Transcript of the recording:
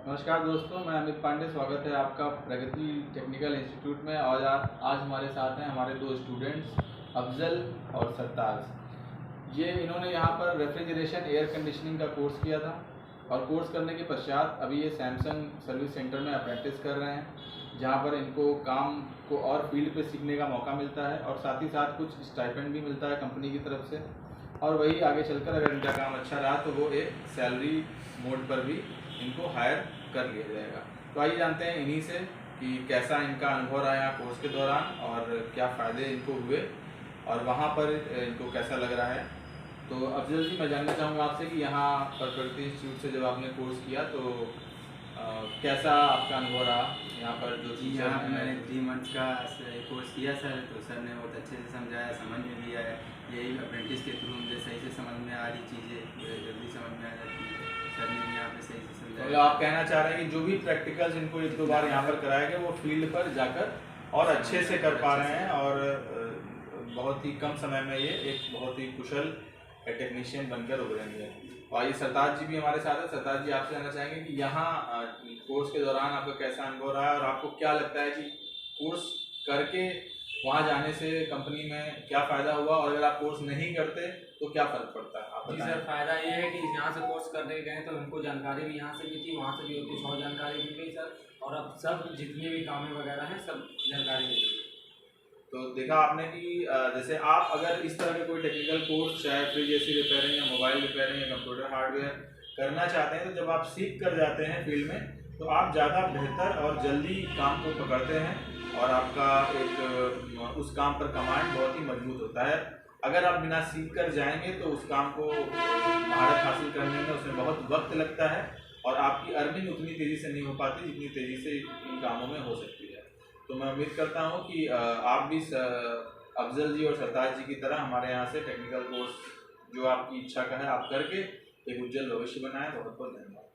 नमस्कार दोस्तों, मैं अमित पांडे। स्वागत है आपका प्रगति टेक्निकल इंस्टीट्यूट में। और आज हमारे साथ हैं हमारे दो स्टूडेंट्स अफजल और सरताज। ये इन्होंने यहाँ पर रेफ्रिजरेशन एयर कंडीशनिंग का कोर्स किया था और कोर्स करने के पश्चात अभी ये सैमसंग सर्विस सेंटर में अप्रेंटिस कर रहे हैं, जहाँ पर इनको काम को और फील्ड पे सीखने का मौका मिलता है और साथ ही साथ कुछ स्टाइपेंड भी मिलता है कंपनी की तरफ से। और वही आगे चलकर अगर इनका काम अच्छा रहा तो वो एक सैलरी मोड पर भी इनको हायर कर लिया जाएगा। तो आइए जानते हैं इन्हीं से कि कैसा इनका अनुभव रहा यहाँ कोर्स के दौरान और क्या फ़ायदे इनको हुए और वहाँ पर इनको कैसा लग रहा है। तो अफजल जी, मैं जानना चाहूँगा आपसे कि यहाँ पर प्रगति इंस्टीट्यूट से जब आपने कोर्स किया तो कैसा आपका अनुभव रहा यहाँ पर? जो जी, यहाँ मैंने 3 मंथ्स का कोर्स किया सर। तो सर ने बहुत अच्छे से समझाया, समझ में भी आया। यही अप्रेंटिस के थ्रू मुझे सही से समझ में आ रही चीज़ें जल्दी समझ में आ जाती है। सर ने भी यहाँ पे सही से समझाया। मतलब आप कहना चाह रहे हैं कि जो भी प्रैक्टिकल्स इनको 1-2 बार यहाँ पर कराया गया वो फील्ड पर जाकर और अच्छे से कर पा रहे हैं और बहुत ही कम समय में ये एक बहुत ही कुशल टेक्नीशियन बनकर उभरेंगे। और ये सरताज जी भी हमारे साथ है। सरताज जी, आपसे जानना चाहेंगे कि यहाँ कोर्स के दौरान आपका कैसा अनुभव रहा है और आपको क्या लगता है कि कोर्स करके वहाँ जाने से कंपनी में क्या फ़ायदा हुआ, और अगर आप कोर्स नहीं करते तो क्या फ़र्क पड़ता है? आप जी सर, फ़ायदा ये है कि यहाँ से कोर्स करने गए तो हमको जानकारी भी यहाँ से भी थी, वहाँ से भी कुछ और जानकारी मिल गई सर। और अब सब जितने भी काम वगैरह हैं सब जानकारी मिल गई। तो देखा आपने कि जैसे आप अगर इस तरह के कोई टेक्निकल कोर्स, चाहे फ्रिज एसी रिपेयरिंग या मोबाइल रिपेयरिंग या कंप्यूटर हार्डवेयर करना चाहते हैं, तो जब आप सीख कर जाते हैं फील्ड में तो आप ज़्यादा बेहतर और जल्दी काम को पकड़ते हैं और आपका एक उस काम पर कमांड बहुत ही मजबूत होता है। अगर आप बिना सीख कर जाएंगे तो उस काम को महारत हासिल करने में उसमें बहुत वक्त लगता है और आपकी अर्निंग उतनी तेज़ी से नहीं हो पाती जितनी तेज़ी से इन कामों में हो सकती है। तो मैं उम्मीद करता हूँ कि आप भी अफजल जी और सरताज जी की तरह हमारे यहाँ से टेक्निकल कोर्स जो आपकी इच्छा का है आप करके एक उज्जवल भविष्य बनाएं। बहुत बहुत धन्यवाद।